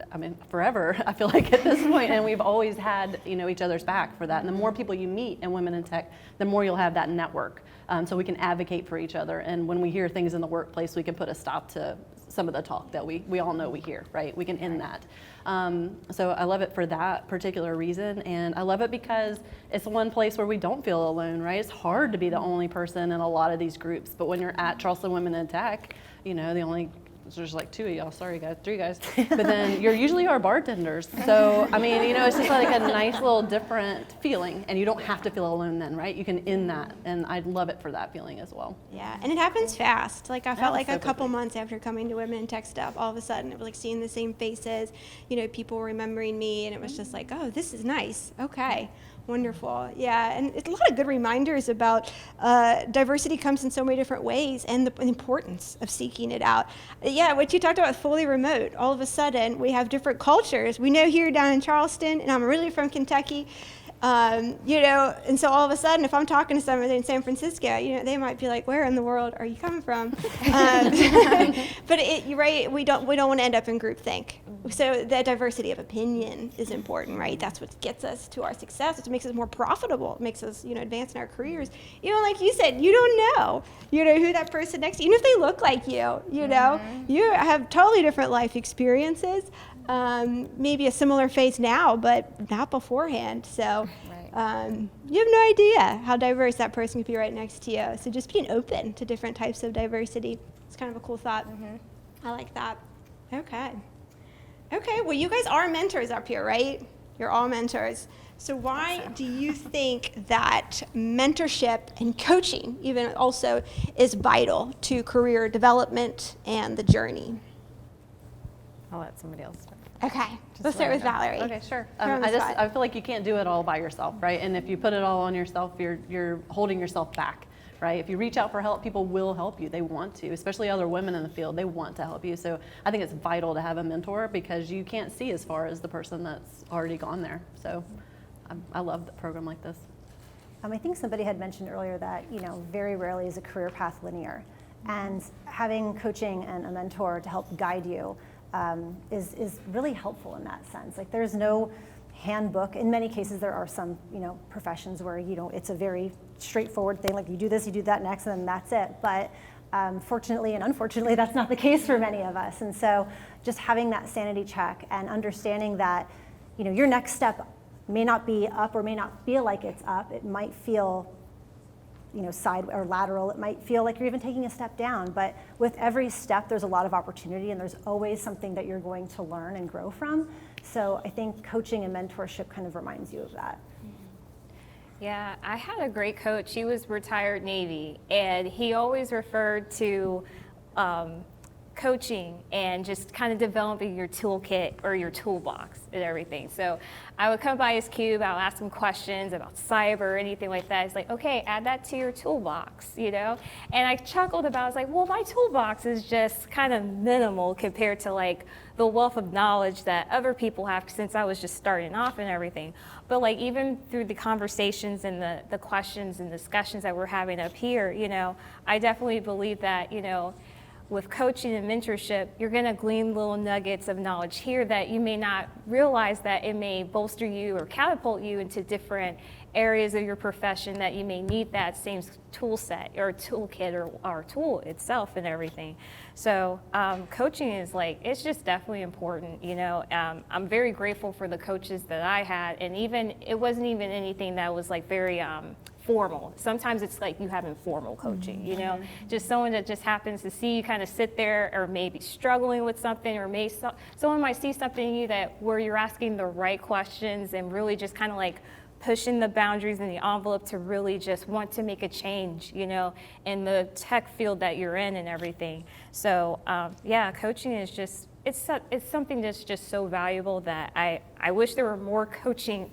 forever, I feel like at this point, and we've always had, each other's back for that. And the more people you meet in Women in Tech, the more you'll have that network. So we can advocate for each other. And when we hear things in the workplace, we can put a stop to some of the talk that we all know we hear, right? We can end that. So I love it for that particular reason. And I love it because it's one place where we don't feel alone, right? It's hard to be the only person in a lot of these groups. But when you're at Charleston Women in Tech, there's like 2 of y'all, sorry guys, 3 guys, but then you're usually our bartenders. So, it's just like a nice little different feeling, and you don't have to feel alone then, right? You can end that, and I'd love it for that feeling as well. Yeah, and it happens fast. Like I felt like a couple months after coming to Women in Tech stuff, all of a sudden it was like seeing the same faces, people remembering me, and it was just like, oh, this is nice, okay. Wonderful. Yeah, and it's a lot of good reminders about diversity comes in so many different ways and the importance of seeking it out. Yeah, what you talked about fully remote, all of a sudden we have different cultures. We know here down in Charleston, and I'm originally from Kentucky, and so all of a sudden, if I'm talking to someone in San Francisco, they might be like, "Where in the world are you coming from?" But you're right. We don't want to end up in groupthink. So the diversity of opinion is important, right? That's what gets us to our success. It makes us more profitable. It makes us, advance in our careers. Like you said, you don't know, who that person next to you, even if they look like you, you have totally different life experiences. Maybe a similar phase now, but not beforehand. So you have no idea how diverse that person could be right next to you. So just being open to different types of diversity. It's kind of a cool thought. I like that. Okay, well, you guys are mentors up here, right? You're all mentors. So why do you think that mentorship and coaching even also is vital to career development and the journey? I'll let somebody else start. Okay, let's start with Valerie. Okay, sure. You're on the spot. I feel like you can't do it all by yourself, right? And if you put it all on yourself, you're holding yourself back, right? If you reach out for help, people will help you. They want to, especially other women in the field. They want to help you. So I think it's vital to have a mentor because you can't see as far as the person that's already gone there. So I love the program like this. I think somebody had mentioned earlier that, very rarely is a career path linear. And having coaching and a mentor to help guide you is really helpful in that sense. Like there's no handbook. In many cases, there are some, professions where, it's a very straightforward thing. Like you do this, you do that next, and then that's it. But fortunately and unfortunately, that's not the case for many of us. And so just having that sanity check and understanding that, your next step may not be up or may not feel like it's up. It might feel side or lateral. It might feel like you're even taking a step down, but with every step, there's a lot of opportunity and there's always something that you're going to learn and grow from. So I think coaching and mentorship kind of reminds you of that. Yeah, I had a great coach. He was retired Navy, and he always referred to coaching and just kind of developing your toolkit or your toolbox and everything. So I would come by his cube, I would ask him questions about cyber or anything like that. It's like, okay, add that to your toolbox, And I chuckled about it. I was like, well, my toolbox is just kind of minimal compared to like the wealth of knowledge that other people have since I was just starting off and everything. But like even through the conversations and the questions and discussions that we're having up here, I definitely believe that, with coaching and mentorship, you're going to glean little nuggets of knowledge here that you may not realize that it may bolster you or catapult you into different areas of your profession that you may need that same tool set or toolkit or tool itself and everything. So coaching is it's just definitely important. I'm very grateful for the coaches that I had, and it wasn't even anything that was very formal. Sometimes it's like you have informal coaching, just someone that just happens to see you kind of sit there or maybe struggling with something, or someone might see something in you where you're asking the right questions and really just kind of pushing the boundaries and the envelope to really just want to make a change, in the tech field that you're in and everything. So coaching is just, it's something that's just so valuable that I wish there were more coaching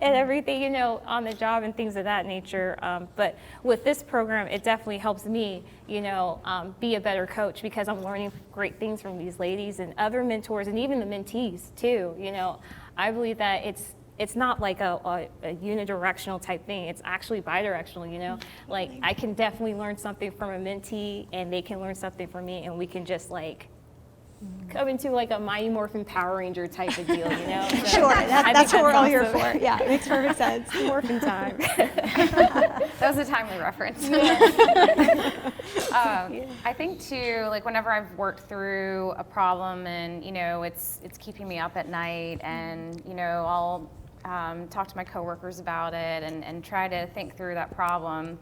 and everything, on the job and things of that nature. But with this program, it definitely helps me, be a better coach because I'm learning great things from these ladies and other mentors and even the mentees too. I believe that it's not like a unidirectional type thing. It's actually bidirectional, I can definitely learn something from a mentee and they can learn something from me, and we can just come into a Mighty Morphin Power Ranger type of deal, So Sure, that's what we're all here for. Yeah, it makes perfect sense. Morphin time. That was a timely reference. I think too, whenever I've worked through a problem and it's keeping me up at night, and I'll talk to my coworkers about it and try to think through that problem.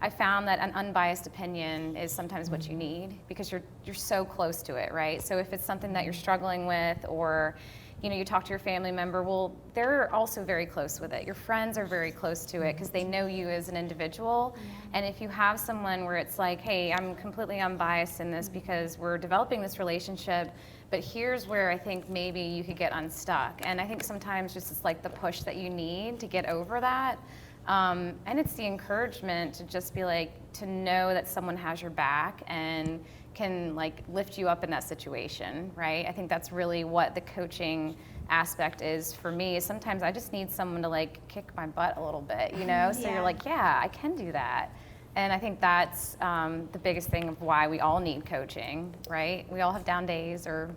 I found that an unbiased opinion is sometimes what you need because you're so close to it, right? So if it's something that you're struggling with, or you talk to your family member, well, they're also very close with it. Your friends are very close to it because they know you as an individual. And if you have someone where it's like, hey, I'm completely unbiased in this because we're developing this relationship, but here's where I think maybe you could get unstuck. And I think sometimes just it's like the push that you need to get over that. And it's the encouragement to just be like, to know that someone has your back and can like lift you up in that situation, right? I think that's really what the coaching aspect is for me. Sometimes I just need someone to like kick my butt a little bit, you know? So you're like, yeah, I can do that. And I think that's the biggest thing of why we all need coaching, right? We all have down days or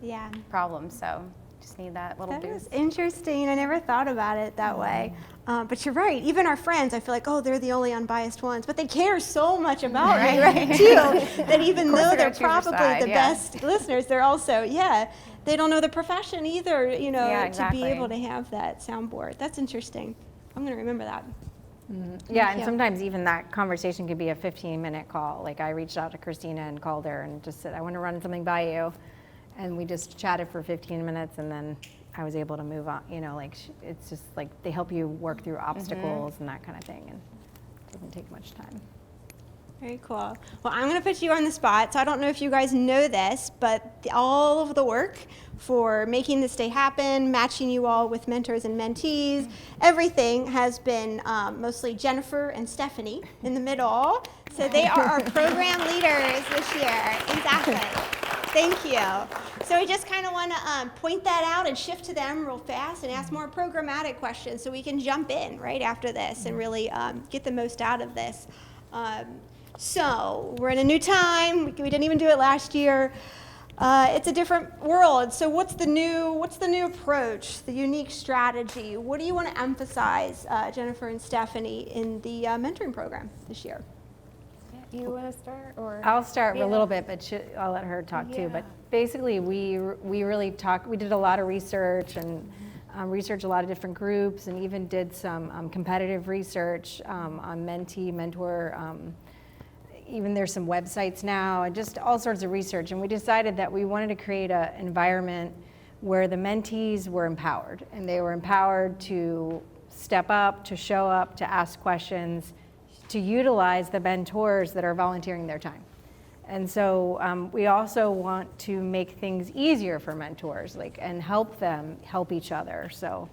problems, so just need that little boost. That is interesting. I never thought about it that way. But you're right. Even our friends, I feel like, oh, they're the only unbiased ones. But they care so much about me, right, too, that even though they're probably the best listeners, they're also, they don't know the profession either, you know, to be able to have that soundboard. That's interesting. I'm going to remember that. Yeah, and sometimes even that conversation could be a 15-minute call. Like I reached out to Christina and called her and just said, I want to run something by you. And we just chatted for 15 minutes and then I was able to move on. You know, like it's just like they help you work through obstacles and that kind of thing. And it doesn't take much time. Very cool. Well, I'm going to put you on the spot. So I don't know if you guys know this, but all of the work for making this day happen, matching you all with mentors and mentees, everything has been mostly Jenifer and Stephanie in the middle. So they are our program leaders this year. Exactly. Thank you. So I just kind of want to point that out and shift to them real fast and ask more programmatic questions so we can jump in right after this and really get the most out of this. So we're in a new time. We didn't even do it last year. It's a different world. So what's the new approach, the unique strategy? What do you want to emphasize, Jenifer and Stephanie, in the mentoring program this year? You want to start, or I'll start a little bit, but I'll let her talk too. But basically, we really talked. We did a lot of research and researched a lot of different groups, and even did some competitive research on mentee, mentor. Even there's some websites now, and just all sorts of research. And we decided that we wanted to create an environment where the mentees were empowered, and they were empowered to step up, to show up, to ask questions, to utilize the mentors that are volunteering their time. And so we also want to make things easier for mentors, and help them help each other. So,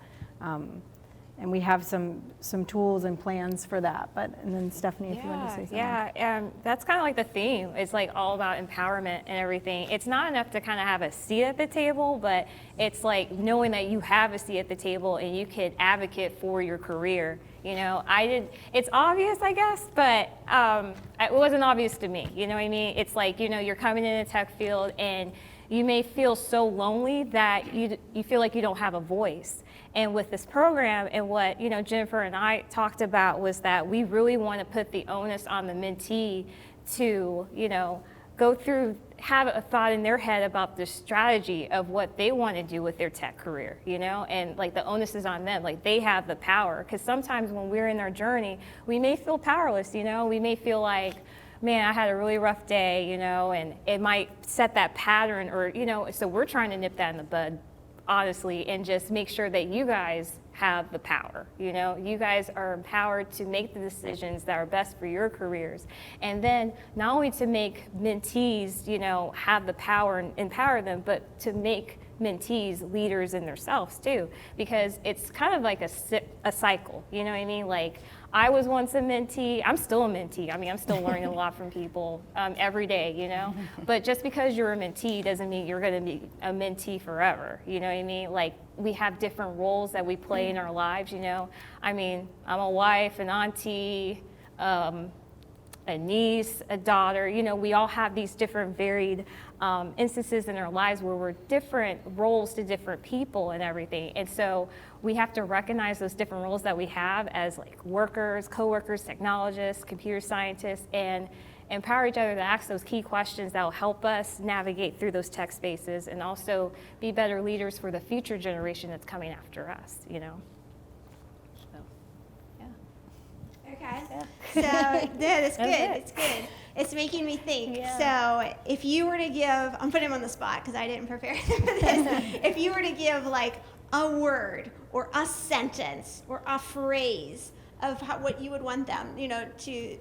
and we have some tools and plans for that. And then Stephanie, if you want to say something. Yeah, that's kind of like the theme. It's like all about empowerment and everything. It's not enough to kind of have a seat at the table, but it's like knowing that you have a seat at the table and you can advocate for your career. You know, it's obvious, I guess, but it wasn't obvious to me. You know what I mean? It's like, you know, you're coming in the tech field and you may feel so lonely that you feel like you don't have a voice. And with this program, and what, you know, Jenifer and I talked about was that we really want to put the onus on the mentee to, you know, go through, have a thought in their head about the strategy of what they want to do with their tech career, you know, and like the onus is on them, like they have the power. Because sometimes when we're in our journey, we may feel powerless, you know, we may feel like, man, I had a really rough day, you know, and it might set that pattern, or, you know, so we're trying to nip that in the bud, honestly, and just make sure that you guys have the power. You know, you guys are empowered to make the decisions that are best for your careers. And then not only to make mentees, you know, have the power and empower them, but to make mentees leaders in themselves too, because it's kind of like a cycle, you know what I mean? Like, I was once a mentee. I'm still a mentee. I mean, I'm still learning a lot from people every day, you know? But just because you're a mentee doesn't mean you're going to be a mentee forever, you know what I mean? Like, we have different roles that we play in our lives, you know? I mean, I'm a wife, an auntie, a niece, a daughter, you know, we all have these different varied instances in our lives where we're different roles to different people and everything. And so we have to recognize those different roles that we have as like workers, co-workers, technologists, computer scientists, and empower each other to ask those key questions that will help us navigate through those tech spaces and also be better leaders for the future generation that's coming after us, you know? Okay. So, yeah, that's good. It's good. It's making me think. So, if you were to give, I'm putting him on the spot because I didn't prepare for this. If you were to give like a word or a sentence or a phrase of what you would want them, you know, to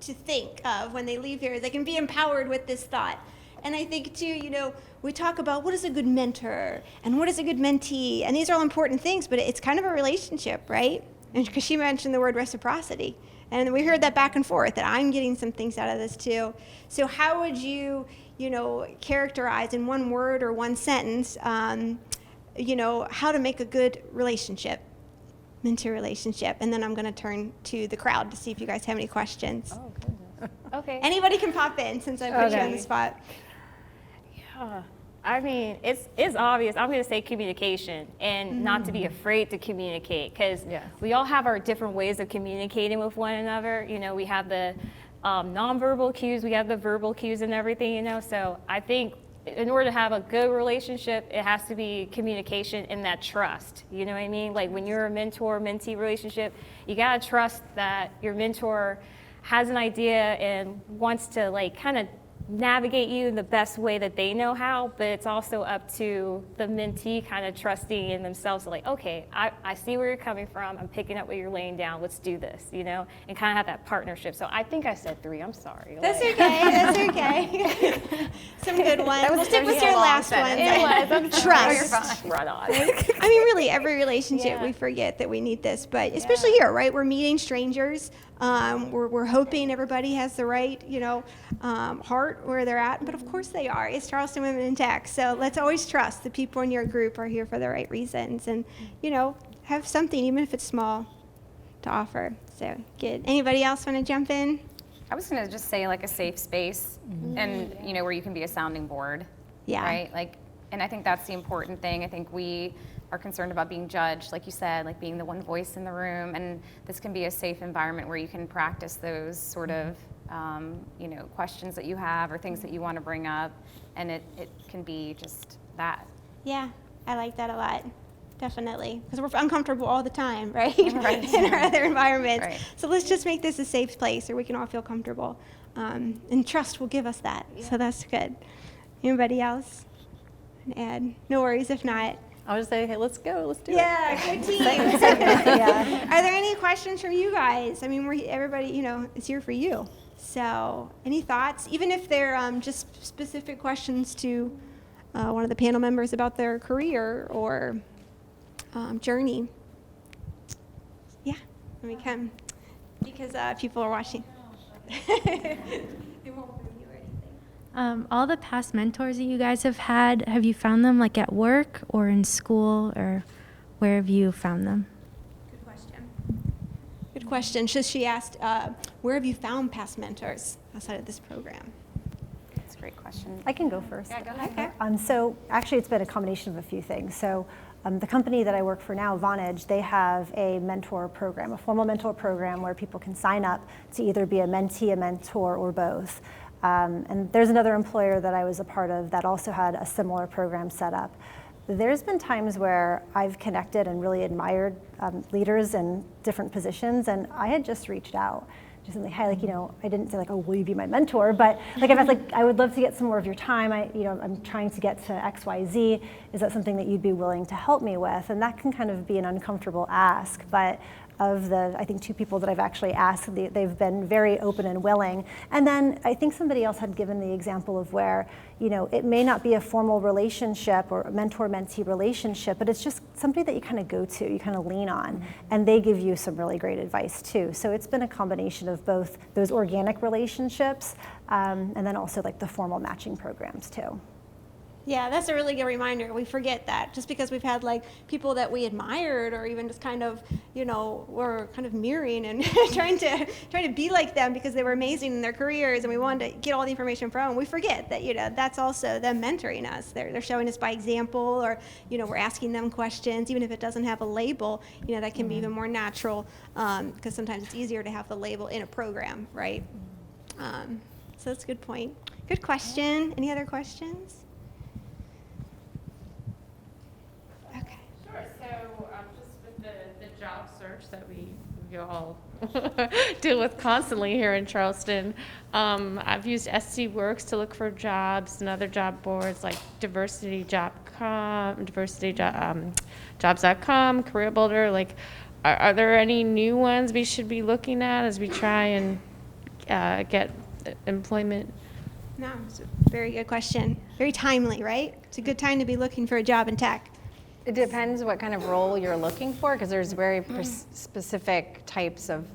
think of when they leave here, they can be empowered with this thought. And I think too, we talk about what is a good mentor and what is a good mentee, and these are all important things, but it's kind of a relationship, right? And because she mentioned the word reciprocity, and we heard that back and forth, that I'm getting some things out of this too. So how would you, characterize in one word or one sentence, how to make a good relationship, mentor relationship? And then I'm going to turn to the crowd to see if you guys have any questions. Oh, goodness. Okay. Anybody can pop in since I put you on the spot. Yeah. I mean, it's obvious. I'm going to say communication, and not to be afraid to communicate, because we all have our different ways of communicating with one another. We have the nonverbal cues, we have the verbal cues and everything, So I think in order to have a good relationship, it has to be communication and that trust. You know what I mean? Like when you're a mentor-mentee relationship, you got to trust that your mentor has an idea and wants to kind of navigate you in the best way that they know how, but it's also up to the mentee kind of trusting in themselves, okay, I see where you're coming from, I'm picking up what you're laying down, let's do this, and kind of have that partnership. So I think I said 3, I'm sorry. That's okay. Some good ones. We'll stick with your last one. It was. Trust. Right on. I mean, really, every relationship we forget that we need this, but especially here, right? We're meeting strangers. We're hoping everybody has the right, heart where they're at, but of course they are. It's Charleston Women in Tech, so let's always trust the people in your group are here for the right reasons, and have something, even if it's small, to offer. So good. Anybody else want to jump in? I was going to just say a safe space, and where you can be a sounding board. Yeah. Right. And I think that's the important thing. I think we are concerned about being judged, like you said, being the one voice in the room, and this can be a safe environment where you can practice those sort of questions that you have or things that you want to bring up, and it can be just that. Yeah, I like that a lot. Definitely, because we're uncomfortable all the time, right? Right. In our other environments. Right. So let's just make this a safe place where we can all feel comfortable, and trust will give us that. Yeah. So that's good. Anybody else? Add? No worries if not. I would just say, hey, let's go, let's do it. Yeah, good team. Are there any questions from you guys? I mean, everybody, is here for you. So, any thoughts? Even if they're just specific questions to one of the panel members about their career or journey. Yeah, let me come. Because people are watching. They won't boo you or anything. All the past mentors that you guys have you found them at work or in school, or where have you found them? Good question. Good question. She asked, where have you found past mentors outside of this program? That's a great question. I can go first. Yeah, go ahead. Okay. So actually it's been a combination of a few things. So the company that I work for now, Vonage, they have a mentor program, a formal mentor program where people can sign up to either be a mentee, a mentor, or both. And there's another employer that I was a part of that also had a similar program set up. There's been times where I've connected and really admired leaders in different positions, and I had just reached out. Just like, hey, I didn't say oh, will you be my mentor? But I was I would love to get some more of your time. I'm trying to get to X, Y, Z. Is that something that you'd be willing to help me with? And that can kind of be an uncomfortable ask, but of the, I think 2 people that I've actually asked, they've been very open and willing. And then I think somebody else had given the example of where, it may not be a formal relationship or a mentor-mentee relationship, but it's just somebody that you kind of go to, you kind of lean on, and they give you some really great advice too. So it's been a combination of both those organic relationships and then also the formal matching programs too. Yeah, that's a really good reminder. We forget that just because we've had people that we admired, or even just kind of, we're kind of mirroring and trying to be like them because they were amazing in their careers, and we wanted to get all the information from them. We forget that that's also them mentoring us. They're showing us by example, or we're asking them questions, even if it doesn't have a label. That can be even more natural because sometimes it's easier to have the label in a program, right? So that's a good point. Good question. Any other questions? So just with the job search that we all deal with constantly here in Charleston, I've used SC Works to look for jobs and other job boards like diversityjobs.com, jobs.com, Career Builder. Are there any new ones we should be looking at as we try and get employment No, it's a very good question. Very timely, right? It's a good time to be looking for a job in tech. It depends what kind of role you're looking for, because there's very specific types of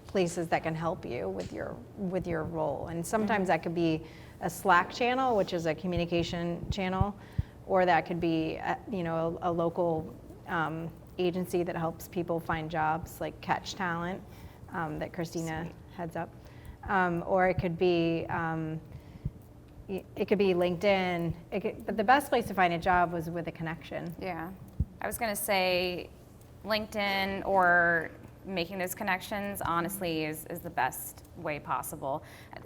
places that can help you with your role. And sometimes that could be a Slack channel, which is a communication channel, or that could be a local agency that helps people find jobs, like Catch Talent, that Christina heads up, or it could be LinkedIn. But the best place to find a job was with a connection. Yeah, I was gonna say LinkedIn or making those connections, honestly, is the best way possible.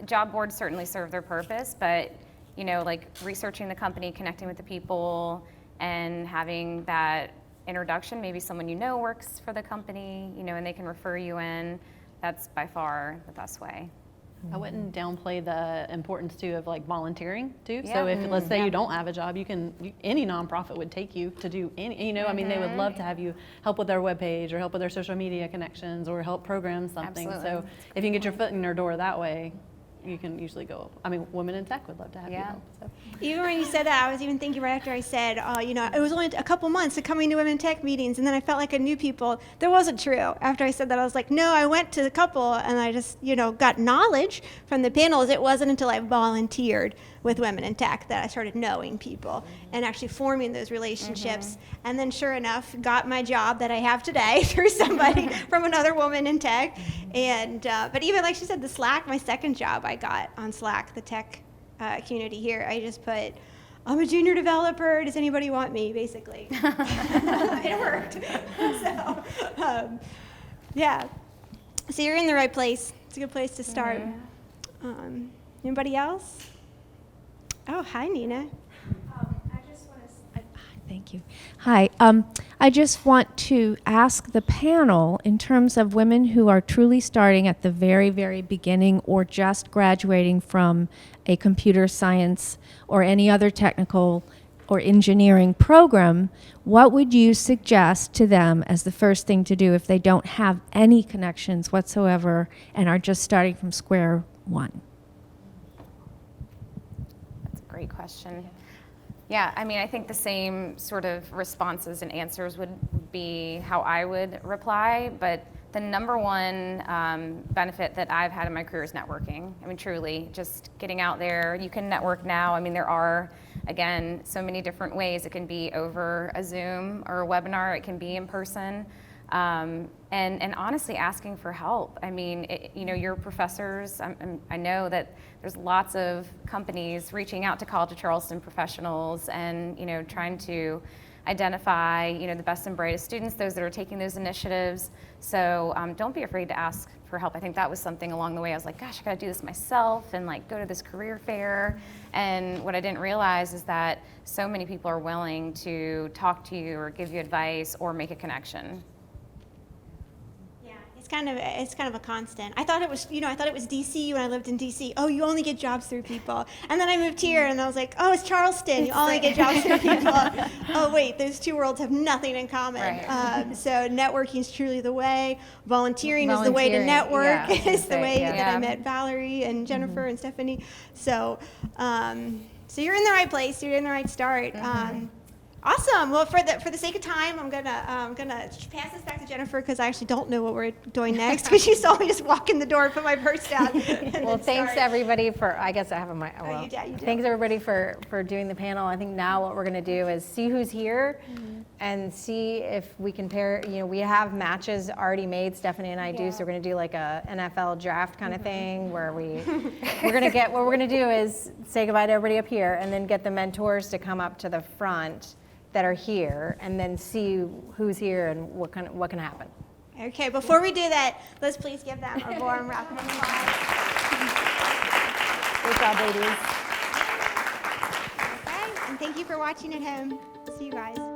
Job boards certainly serve their purpose, but like researching the company, connecting with the people, and having that introduction, maybe someone works for the company, and they can refer you in, that's by far the best way. I wouldn't downplay the importance too of like volunteering too. Yeah. So if let's say you don't have a job, any nonprofit would take you to do any, I mean, they would love to have you help with their webpage or help with their social media connections or help program something. Absolutely. So if you can get your foot in their door that way, you can usually go. I mean, Women in Tech would love to have you help. So. Even when you said that, I was even thinking right after I said, it was only a couple months of coming to Women in Tech meetings, and then I felt like I knew people. That wasn't true. After I said that, I was like, no, I went to a couple, and I just, got knowledge from the panels. It wasn't until I volunteered with Women in Tech that I started knowing people and actually forming those relationships. And then sure enough, got my job that I have today through somebody from another woman in tech. And but even like she said, the Slack, my second job I got on Slack, the tech community here, I just put, I'm a junior developer, does anybody want me, basically. It worked. So, yeah. So you're in the right place. It's a good place to start. Anybody else? Oh, hi, Nina. Thank you. Hi. I just want to ask the panel, in terms of women who are truly starting at the very, very beginning or just graduating from a computer science or any other technical or engineering program, what would you suggest to them as the first thing to do if they don't have any connections whatsoever and are just starting from square one? That's a great question. Yeah, I mean, I think the same sort of responses and answers would be how I would reply, but the number one benefit that I've had in my career is networking. I mean, truly, just getting out there. You can network now. I mean, there are, again, so many different ways. It can be over a Zoom or a webinar. It can be in person. And honestly, asking for help. I mean, your professors, I know that there's lots of companies reaching out to College of Charleston professionals and, trying to identify, the best and brightest students, those that are taking those initiatives. So don't be afraid to ask for help. I think that was something along the way. I was like, gosh, I gotta do this myself and like go to this career fair. And what I didn't realize is that so many people are willing to talk to you or give you advice or make a connection. It's kind of a constant. I thought it was, DC when I lived in DC. Oh, you only get jobs through people. And then I moved here and I was like, oh, it's Charleston. You only get jobs through people. Oh, wait, those two worlds have nothing in common. Right. So networking is truly the way. Volunteering is the way to network. Is the way that I met Valerie and Jenifer and Stephanie. So, so you're in the right place. You're in the right start. Awesome. Well, for the sake of time, I'm gonna pass this back to Jenifer because I actually don't know what we're doing next because she saw me just walk in the door and put my purse down. Well, thanks everybody for. I guess I have my. Well, you do. Thanks everybody for doing the panel. I think now what we're gonna do is see who's here, and see if we can pair. We have matches already made. Stephanie and I do. So we're gonna do like a NFL draft kind of thing where we're gonna get. What we're gonna do is say goodbye to everybody up here, and then get the mentors to come up to the front that are here, and then see who's here and what can happen. Okay, before we do that, let's please give them a warm round of applause. Good job, ladies. Okay, and thank you for watching at home. See you guys.